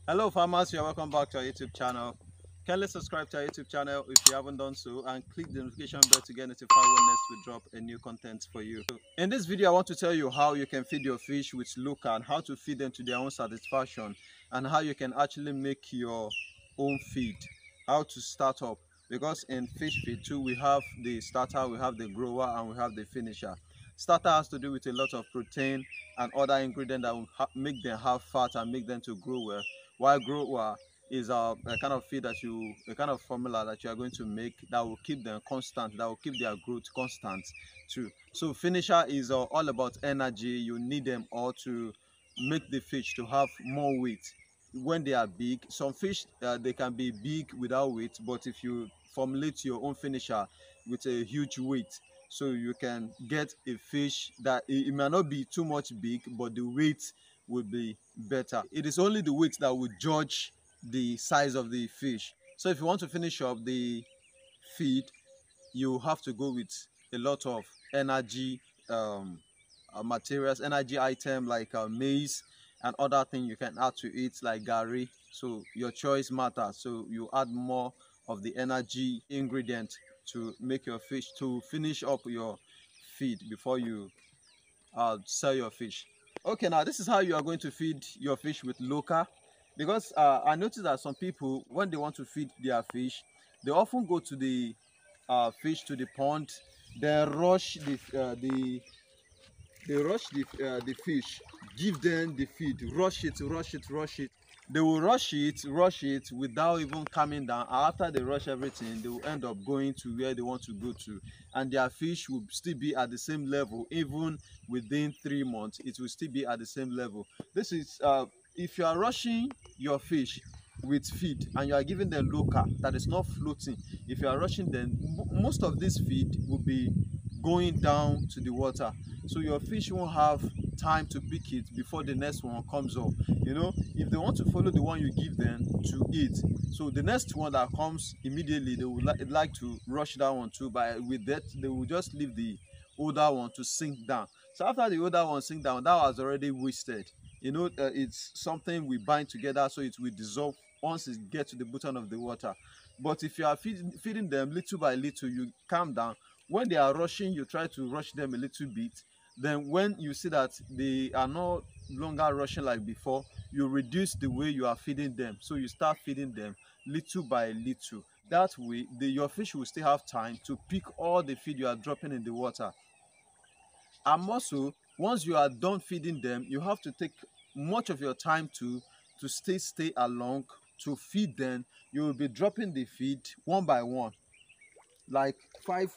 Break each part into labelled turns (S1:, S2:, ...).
S1: Hello farmers, you're welcome back to our YouTube channel. Kindly subscribe to our YouTube channel if you haven't done so, and click the notification bell to get notified when next we drop a new content for you. In this video I want to tell you how you can feed your fish with Luca, and how to feed them to their own satisfaction, and how you can actually make your own feed, how to start up. Because in fish feed too, we have the starter, we have the grower, and we have the finisher. Starter has to do with a lot of protein and other ingredients that will make them have fat and make them to grow well, while grower is a kind of feed that a kind of formula that you are going to make that will keep them constant, that will keep their growth constant too. So finisher is all about energy. You need them all to make the fish to have more weight when they are big. Some fish, they can be big without weight, but if you formulate your own finisher with a huge weight, so you can get a fish that it may not be too much big, but the weight will be better. It is only the weight that will judge the size of the fish. So if you want to finish up the feed, you have to go with a lot of energy materials, energy item like maize and other things you can add to it like gari. So your choice matters. So you add more of the energy ingredient to make your fish, to finish up your feed before you sell your fish. Okay, now this is how you are going to feed your fish with local. Because I noticed that some people, when they want to feed their fish, they often go to the fish to the pond, they rush the fish, give them the feed, rush it. They will rush it without even calming down. After they rush everything, they will end up going to where they want to go to, and their fish will still be at the same level. Even within 3 months, it will still be at the same level. This is if you are rushing your fish with feed and you are giving them local that is not floating, if you are rushing them, most of this feed will be going down to the water, so your fish won't have time to pick it before the next one comes up. You know, if they want to follow the one you give them to eat, so the next one that comes immediately, they would like to rush that one too. But with that, they will just leave the older one to sink down. So after the older one sink down, that was already wasted. You know, it's something we bind together, so it will dissolve once it gets to the bottom of the water. But if you are feeding them little by little, you calm down. When they are rushing, you try to rush them a little bit. Then when you see that they are no longer rushing like before, you reduce the way you are feeding them. So you start feeding them little by little. That way, your fish will still have time to pick all the feed you are dropping in the water. And also, once you are done feeding them, you have to take much of your time to stay along to feed them. You will be dropping the feed one by one, like 5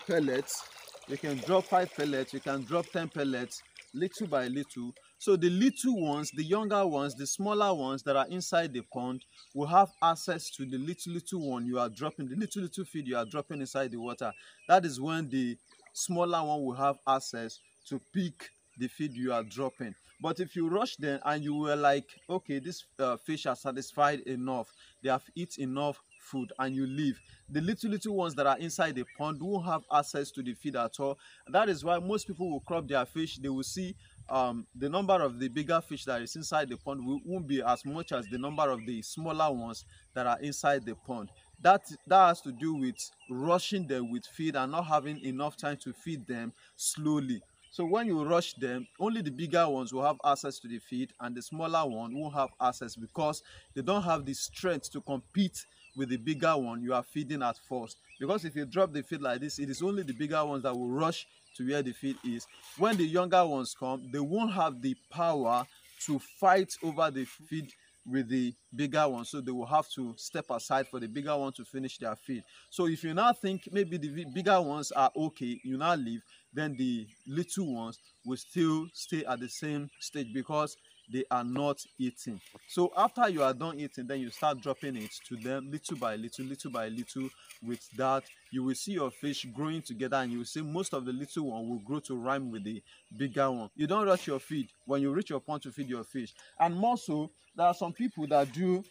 S1: pellets. You can drop 5 pellets, you can drop 10 pellets, little by little. So the little ones, the younger ones, the smaller ones that are inside the pond will have access to the little one you are dropping, the little feed you are dropping inside the water. That is when the smaller one will have access to pick the feed you are dropping. But if you rush them and you were like, okay, this fish are satisfied enough, they have eaten enough food, and you leave, the little ones that are inside the pond won't have access to the feed at all. That is why most people will crop their fish. They will see the number of the bigger fish that is inside the pond won't be as much as the number of the smaller ones that are inside the pond. That has to do with rushing them with feed and not having enough time to feed them slowly. So when you rush them, only the bigger ones will have access to the feed, and the smaller one won't have access because they don't have the strength to compete with the bigger one you are feeding at first. Because if you drop the feed like this, it is only the bigger ones that will rush to where the feed is. When the younger ones come, they won't have the power to fight over the feed with the bigger one, so they will have to step aside for the bigger one to finish their feed. So if you now think maybe the bigger ones are okay, you now leave, then the little ones will still stay at the same stage because they are not eating. So after you are done eating, then you start dropping it to them little by little. With that, you will see your fish growing together, and you will see most of the little one will grow to rhyme with the bigger one. You don't rush your feed when you reach your point to feed your fish. And more so, there are some people that do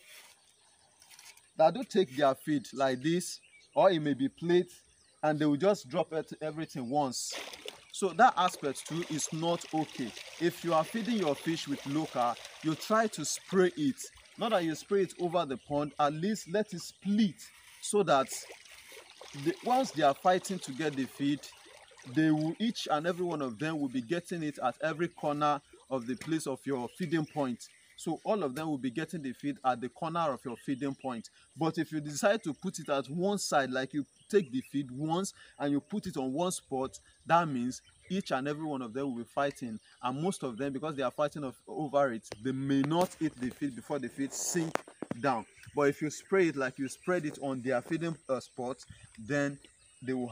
S1: take their feed like this, or it may be plate, and they will just drop everything once. So that aspect too is not okay. If you are feeding your fish with local, you try to spray it Not that you spray it over the pond, at least let it split so that once they are fighting to get the feed, they will, each and every one of them will be getting it at every corner of the place of your feeding point. So all of them will be getting the feed at the corner of your feeding point. But if you decide to put it at one side, like you take the feed once and you put it on one spot, that means each and every one of them will be fighting, and most of them, because they are fighting over it, they may not eat the feed before the feed sink down. But if you spray it like you spread it on their feeding spots, then they will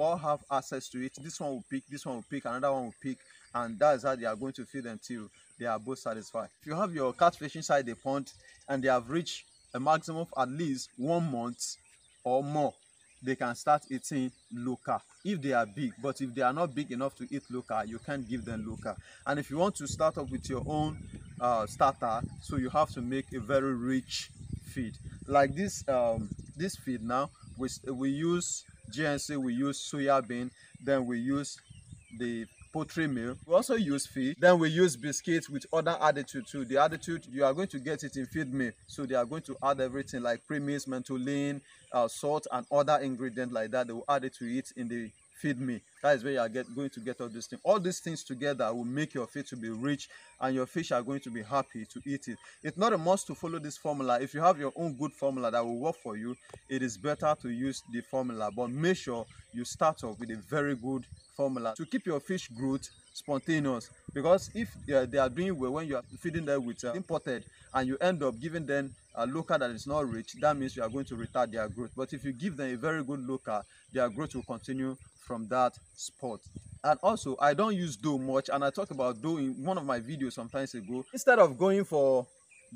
S1: all have access to it. This one will pick, this one will pick, another one will pick, and that is how they are going to feed until they are both satisfied. If you have your catfish inside the pond and they have reached a maximum of at least 1 month or more, they can start eating local if they are big. But if they are not big enough to eat local, you can't give them local. And if you want to start up with your own starter, so you have to make a very rich feed like this. This feed now, we use GNC, we use soya bean, then we use the poultry meal, we also use feed, then we use biscuits with other additives too. The additive you are going to get it in feed meal, so they are going to add everything like premix, mentholin, salt and other ingredients like that. They will add it to it in the feed me. That is where you are going to get all these things. All these things together will make your feed to be rich, and your fish are going to be happy to eat it. It's not a must to follow this formula. If you have your own good formula that will work for you, it is better to use the formula, but make sure you start off with a very good formula to keep your fish growth spontaneous. Because if they are doing well when you are feeding them with imported, and you end up giving them a local that is not rich, that means you are going to retard their growth. But if you give them a very good local, their growth will continue from that spot. And also, I don't use dough much, and I talked about dough in one of my videos sometimes ago. Instead of going for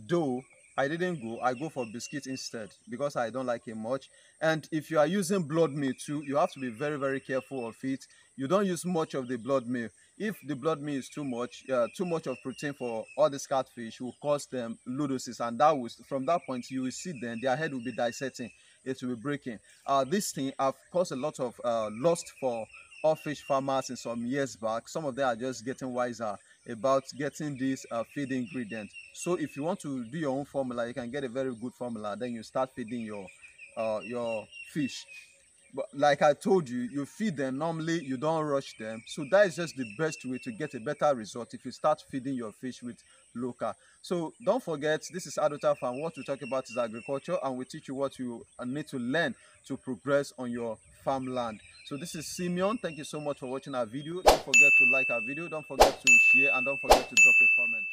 S1: dough, I go for biscuit instead, because I don't like it much. And if you are using blood meal too, you have to be very, very careful of it. You don't use much of the blood meal. If the blood meal is too much of protein for all these catfish, will cause them ludosis, and that was, from that point you will see them, their head will be dissecting, it will be breaking. This thing have caused a lot of loss for all fish farmers in some years back. Some of them are just getting wiser about getting this feed ingredient. So if you want to do your own formula, you can get a very good formula, then you start feeding your fish. But like I told you, you feed them normally, you don't rush them. So that is just the best way to get a better result if you start feeding your fish with local. So don't forget, this is Addota Farm. What we talk about is agriculture, and we teach you what you need to learn to progress on your farmland. So this is Simeon. Thank you so much for watching our video. Don't forget to like our video, don't forget to share, and don't forget to drop a comment.